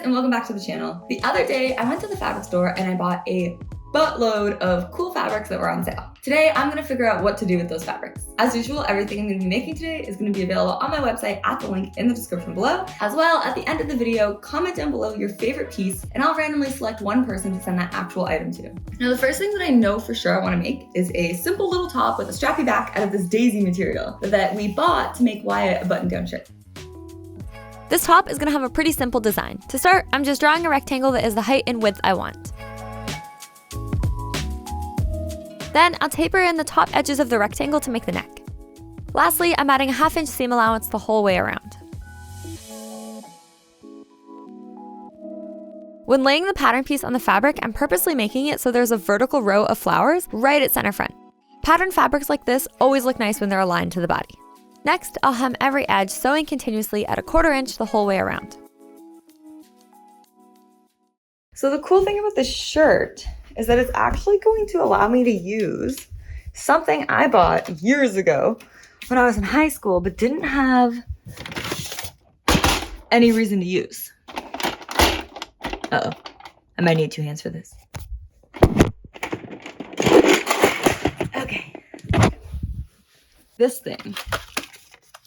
and welcome back to the channel. The other day, I went to the fabric store and I bought a buttload of cool fabrics that were on sale. Today, I'm gonna figure out what to do with those fabrics. As usual, everything I'm gonna be making today is gonna be available on my website at the link in the description below. As well, at the end of the video, comment down below your favorite piece and I'll randomly select one person to send that actual item to. Now, the first thing that I know for sure I wanna make is a simple little top with a strappy back out of this daisy material that we bought to make Wyatt a button-down shirt. This top is gonna have a pretty simple design. To start, I'm just drawing a rectangle that is the height and width I want. Then I'll taper in the top edges of the rectangle to make the neck. Lastly, I'm adding a 1/2 inch seam allowance the whole way around. When laying the pattern piece on the fabric, I'm purposely making it so there's a vertical row of flowers right at center front. Pattern fabrics like this always look nice when they're aligned to the body. Next, I'll hem every edge, sewing continuously at a 1/4 inch the whole way around. So the cool thing about this shirt is that it's actually going to allow me to use something I bought years ago when I was in high school, but didn't have any reason to use. Uh-oh, I might need 2 hands for this. Okay. This thing.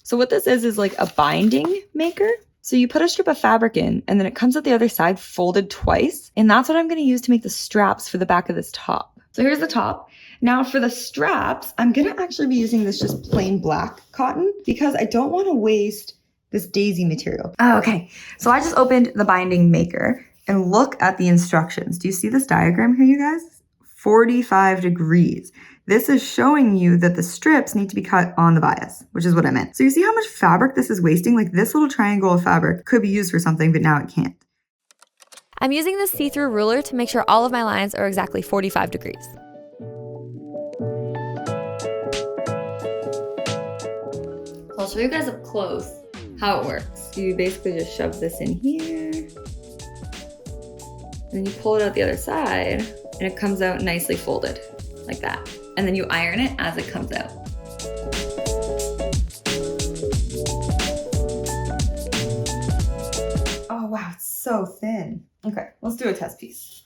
So what this is like a binding maker. So you put a strip of fabric in and then it comes out the other side folded twice. And that's what I'm gonna use to make the straps for the back of this top. So here's the top. Now for the straps, I'm gonna actually be using this just plain black cotton because I don't wanna waste this daisy material. Oh, okay, so I just opened the binding maker and look at the instructions. Do you see this diagram here, you guys? 45 degrees. This is showing you that the strips need to be cut on the bias, which is what I meant. So you see how much fabric this is wasting? Like this little triangle of fabric could be used for something, but now it can't. I'm using this see-through ruler to make sure all of my lines are exactly 45 degrees. I'll show you guys up close how it works. You basically just shove this in here, and then you pull it out the other side, and it comes out nicely folded, like that. And then you iron it as it comes out. Oh wow, it's so thin. Okay, let's do a test piece.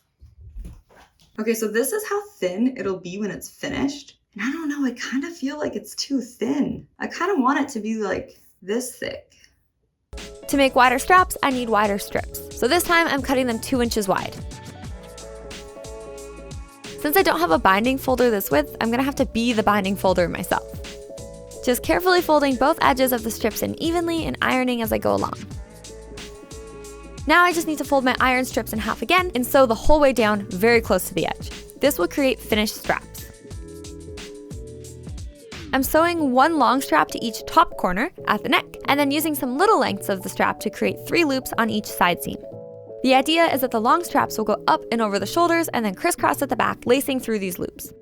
Okay, so this is how thin it'll be when it's finished. And I don't know, I kind of feel like it's too thin. I kind of want it to be like this thick. To make wider straps, I need wider strips. So this time I'm cutting them 2 inches wide. Since I don't have a binding folder this width, I'm gonna have to be the binding folder myself. Just carefully folding both edges of the strips in evenly and ironing as I go along. Now I just need to fold my iron strips in half again and sew the whole way down very close to the edge. This will create finished straps. I'm sewing 1 long strap to each top corner at the neck, and then using some little lengths of the strap to create 3 loops on each side seam. The idea is that the long straps will go up and over the shoulders and then crisscross at the back, lacing through these loops.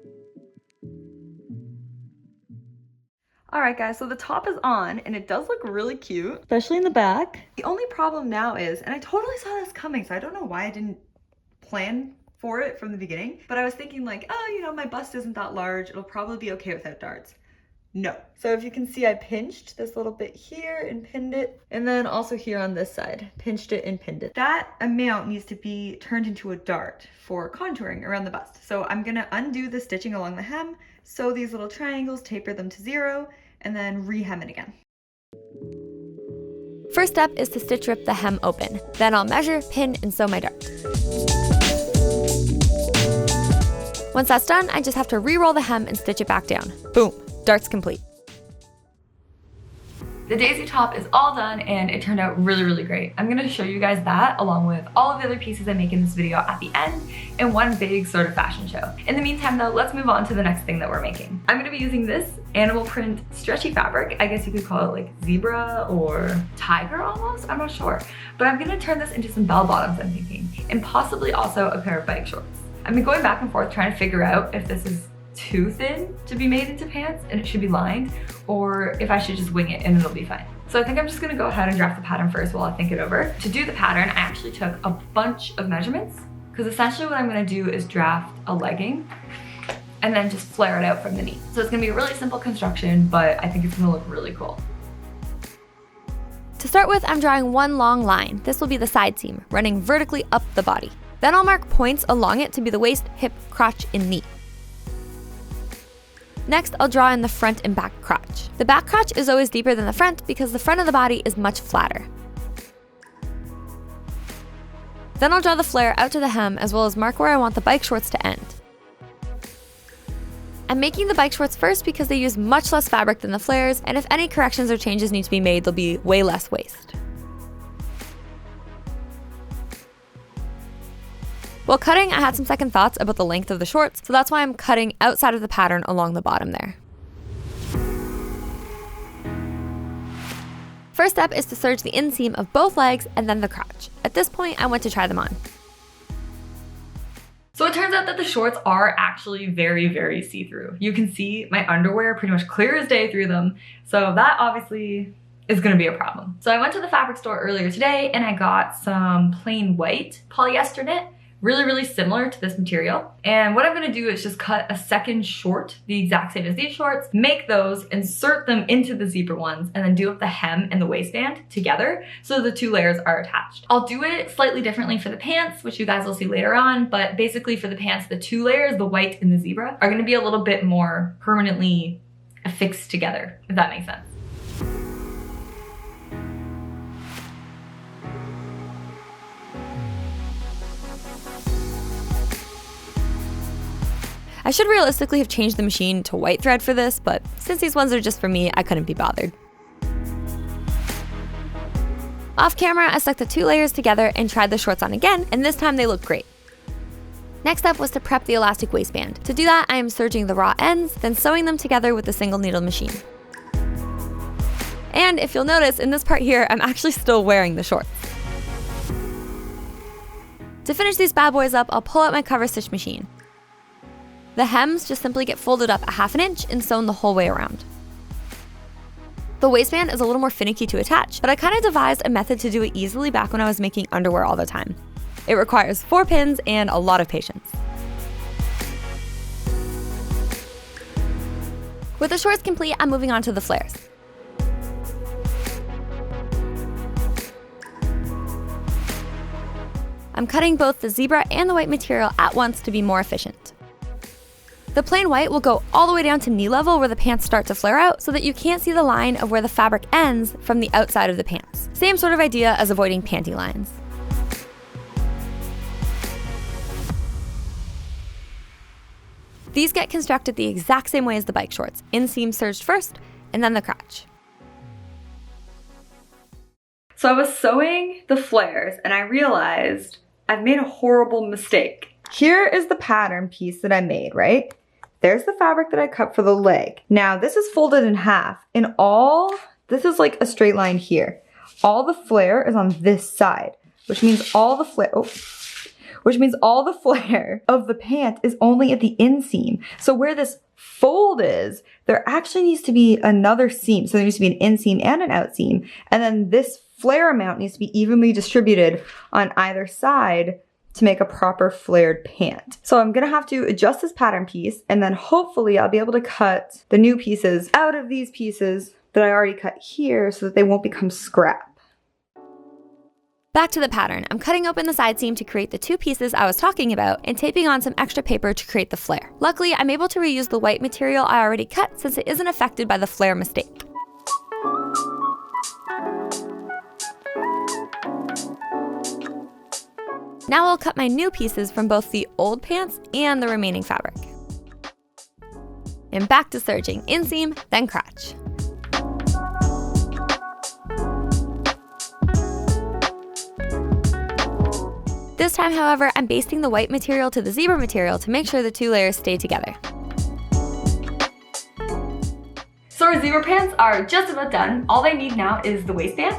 All right guys, so the top is on and it does look really cute, especially in the back. The only problem now is, and I totally saw this coming, so I don't know why I didn't plan for it from the beginning, but I was thinking like, oh, you know, my bust isn't that large. It'll probably be okay without darts. No. So if you can see, I pinched this little bit here and pinned it. And then also here on this side, pinched it and pinned it. That amount needs to be turned into a dart for contouring around the bust. So I'm gonna undo the stitching along the hem, sew these little triangles, taper them to 0, and then re-hem it again. First step is to stitch rip the hem open. Then I'll measure, pin, and sew my dart. Once that's done, I just have to re-roll the hem and stitch it back down. Boom. Dart's complete. The daisy top is all done and it turned out really, really great. I'm gonna show you guys that along with all of the other pieces I make in this video at the end in one big sort of fashion show. In the meantime though, let's move on to the next thing that we're making. I'm gonna be using this animal print stretchy fabric. I guess you could call it like zebra or tiger almost, I'm not sure. But I'm gonna turn this into some bell bottoms, I'm thinking, and possibly also a pair of bike shorts. I've been going back and forth trying to figure out if this is too thin to be made into pants and it should be lined, or if I should just wing it and it'll be fine. So I think I'm just gonna go ahead and draft the pattern first while I think it over. To do the pattern, I actually took a bunch of measurements because essentially what I'm gonna do is draft a legging and then just flare it out from the knee. So it's gonna be a really simple construction, but I think it's gonna look really cool. To start with, I'm drawing one long line. This will be the side seam, running vertically up the body. Then I'll mark points along it to be the waist, hip, crotch, and knee. Next, I'll draw in the front and back crotch. The back crotch is always deeper than the front because the front of the body is much flatter. Then I'll draw the flare out to the hem as well as mark where I want the bike shorts to end. I'm making the bike shorts first because they use much less fabric than the flares, and if any corrections or changes need to be made, there'll be way less waste. While cutting, I had some second thoughts about the length of the shorts, so that's why I'm cutting outside of the pattern along the bottom there. First step is to serge the inseam of both legs and then the crotch. At this point, I went to try them on. So it turns out that the shorts are actually very, very see-through. You can see my underwear pretty much clear as day through them. So that obviously is gonna be a problem. So I went to the fabric store earlier today and I got some plain white polyester knit, really, really similar to this material. And what I'm gonna do is just cut a second short, the exact same as these shorts, make those, insert them into the zebra ones, and then do up the hem and the waistband together so the two layers are attached. I'll do it slightly differently for the pants, which you guys will see later on, but basically for the pants, the two layers, the white and the zebra, are gonna be a little bit more permanently affixed together, if that makes sense. I should realistically have changed the machine to white thread for this, but since these ones are just for me, I couldn't be bothered. Off camera, I stuck the two layers together and tried the shorts on again, and this time they look great. Next up was to prep the elastic waistband. To do that, I am serging the raw ends, then sewing them together with the single needle machine. And if you'll notice, in this part here, I'm actually still wearing the shorts. To finish these bad boys up, I'll pull out my cover stitch machine. The hems just simply get folded up 1/2 inch and sewn the whole way around. The waistband is a little more finicky to attach, but I kind of devised a method to do it easily back when I was making underwear all the time. It requires 4 pins and a lot of patience. With the shorts complete, I'm moving on to the flares. I'm cutting both the zebra and the white material at once to be more efficient. The plain white will go all the way down to knee level where the pants start to flare out so that you can't see the line of where the fabric ends from the outside of the pants. Same sort of idea as avoiding panty lines. These get constructed the exact same way as the bike shorts, inseam serged first and then the crotch. So I was sewing the flares and I realized I've made a horrible mistake. Here is the pattern piece that I made, right? There's the fabric that I cut for the leg. Now this is folded in half and this is like a straight line here. All the flare is on this side, which means all the flare of the pant is only at the inseam. So where this fold is, there actually needs to be another seam. So there needs to be an inseam and an outseam. And then this flare amount needs to be evenly distributed on either side to make a proper flared pant. So I'm gonna have to adjust this pattern piece and then hopefully I'll be able to cut the new pieces out of these pieces that I already cut here so that they won't become scrap. Back to the pattern. I'm cutting open the side seam to create the two pieces I was talking about and taping on some extra paper to create the flare. Luckily, I'm able to reuse the white material I already cut since it isn't affected by the flare mistake. Now I'll cut my new pieces from both the old pants and the remaining fabric. And back to serging, inseam, then crotch. This time, however, I'm basting the white material to the zebra material to make sure the two layers stay together. So our zebra pants are just about done. All they need now is the waistband.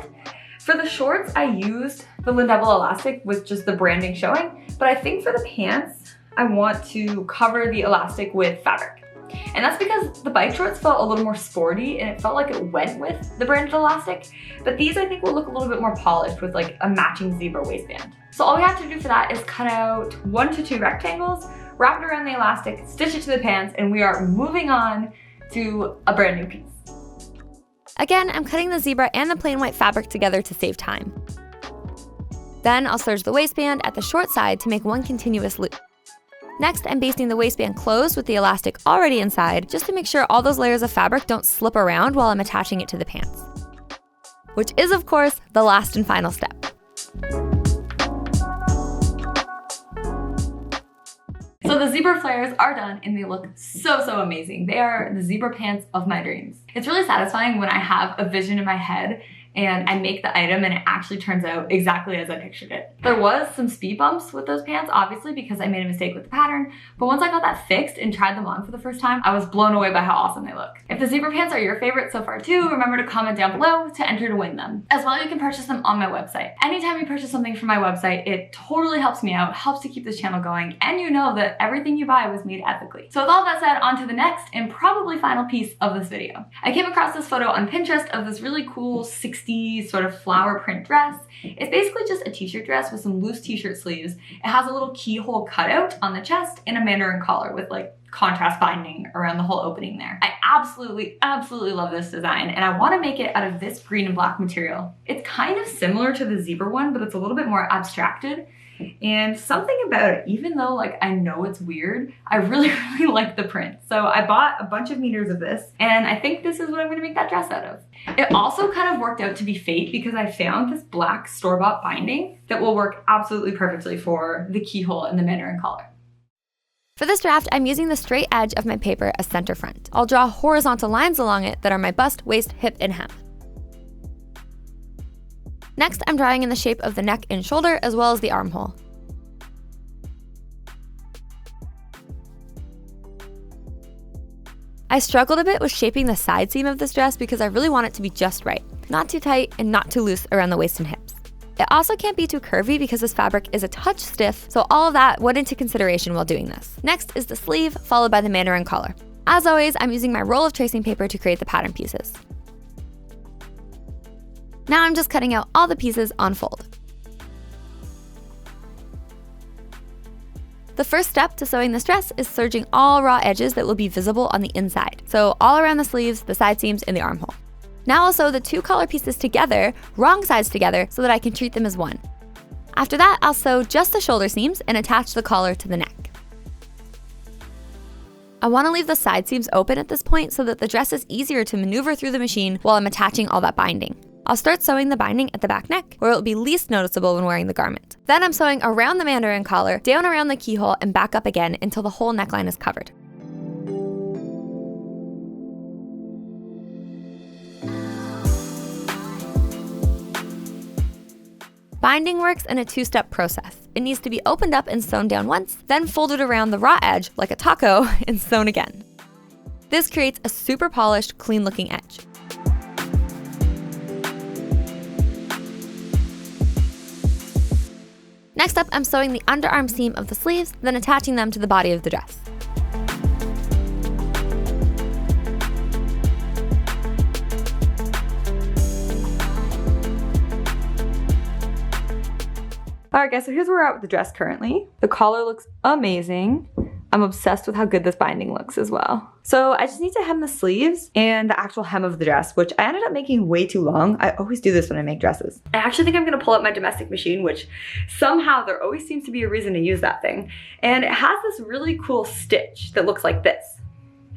For the shorts, I used the Lindevil elastic with just the branding showing, but I think for the pants, I want to cover the elastic with fabric. And that's because the bike shorts felt a little more sporty and it felt like it went with the branded elastic, but these I think will look a little bit more polished with like a matching zebra waistband. So all we have to do for that is cut out 1 to 2 rectangles, wrap it around the elastic, stitch it to the pants, and we are moving on to a brand new piece. Again, I'm cutting the zebra and the plain white fabric together to save time. Then I'll serge the waistband at the short side to make one continuous loop. Next, I'm basting the waistband closed with the elastic already inside, just to make sure all those layers of fabric don't slip around while I'm attaching it to the pants. Which is, of course, the last and final step. So the zebra flares are done and they look so amazing. They are the zebra pants of my dreams. It's really satisfying when I have a vision in my head and I make the item and it actually turns out exactly as I pictured it. There was some speed bumps with those pants, obviously, because I made a mistake with the pattern, but once I got that fixed and tried them on for the first time, I was blown away by how awesome they look. If the zebra pants are your favorite so far too, remember to comment down below to enter to win them. As well, you can purchase them on my website. Anytime you purchase something from my website, it totally helps me out, helps to keep this channel going, and you know that everything you buy was made ethically. So with all that said, on to the next and probably final piece of this video. I came across this photo on Pinterest of this really cool 60s sort of flower print dress. It's basically just a t-shirt dress with some loose t-shirt sleeves. It has a little keyhole cutout on the chest and a mandarin collar with like contrast binding around the whole opening there. I absolutely love this design and I want to make it out of this green and black material. It's kind of similar to the zebra one, but it's a little bit more abstracted. And something about it, even though like I know it's weird, I really like the print. So I bought a bunch of meters of this and I think this is what I'm going to make that dress out of. It also kind of worked out to be fate because I found this black store-bought binding that will work absolutely perfectly for the keyhole and the mandarin collar. For this draft, I'm using the straight edge of my paper as center front. I'll draw horizontal lines along it that are my bust, waist, hip, and hem. Next, I'm drawing in the shape of the neck and shoulder as well as the armhole. I struggled a bit with shaping the side seam of this dress because I really want it to be just right. Not too tight and not too loose around the waist and hips. It also can't be too curvy because this fabric is a touch stiff, so all of that went into consideration while doing this. Next is the sleeve, followed by the mandarin collar. As always, I'm using my roll of tracing paper to create the pattern pieces. Now I'm just cutting out all the pieces on fold. The first step to sewing this dress is serging all raw edges that will be visible on the inside. So all around the sleeves, the side seams, and the armhole. Now I'll sew the two collar pieces together, wrong sides together, so that I can treat them as one. After that, I'll sew just the shoulder seams and attach the collar to the neck. I want to leave the side seams open at this point so that the dress is easier to maneuver through the machine while I'm attaching all that binding. I'll start sewing the binding at the back neck, where it will be least noticeable when wearing the garment. Then I'm sewing around the mandarin collar, down around the keyhole, and back up again until the whole neckline is covered. Binding works in a two-step process. It needs to be opened up and sewn down once, then folded around the raw edge like a taco and sewn again. This creates a super polished, clean-looking edge. Next up, I'm sewing the underarm seam of the sleeves, then attaching them to the body of the dress. Alright guys, so here's where we're at with the dress currently. The collar looks amazing. I'm obsessed with how good this binding looks as well. So I just need to hem the sleeves and the actual hem of the dress, which I ended up making way too long. I always do this when I make dresses. I actually think I'm gonna pull up my domestic machine, which somehow there always seems to be a reason to use that thing. And it has this really cool stitch that looks like this.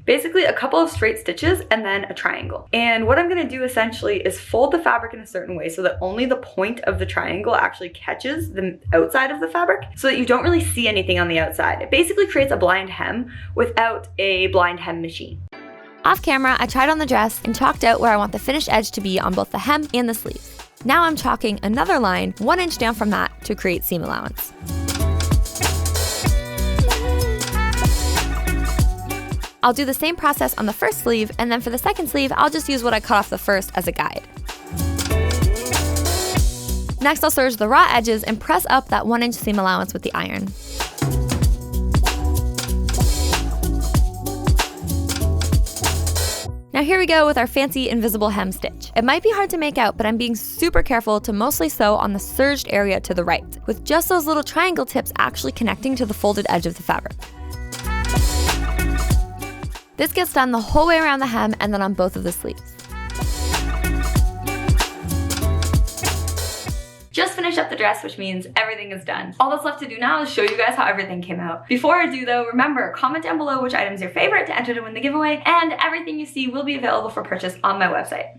Basically a couple of straight stitches and then a triangle. And what I'm gonna do essentially is fold the fabric in a certain way so that only the point of the triangle actually catches the outside of the fabric so that you don't really see anything on the outside. It basically creates a blind hem without a blind hem machine. Off camera, I tried on the dress and chalked out where I want the finished edge to be on both the hem and the sleeves. Now I'm chalking another line 1 inch down from that to create seam allowance. I'll do the same process on the first sleeve, and then for the second sleeve, I'll just use what I cut off the first as a guide. Next, I'll serge the raw edges and press up that 1 inch seam allowance with the iron. Now here we go with our fancy invisible hem stitch. It might be hard to make out, but I'm being super careful to mostly sew on the serged area to the right, with just those little triangle tips actually connecting to the folded edge of the fabric. This gets done the whole way around the hem and then on both of the sleeves. Just finished up the dress, which means everything is done. All that's left to do now is show you guys how everything came out. Before I do though, remember, comment down below which item's your favorite to enter to win the giveaway, and everything you see will be available for purchase on my website.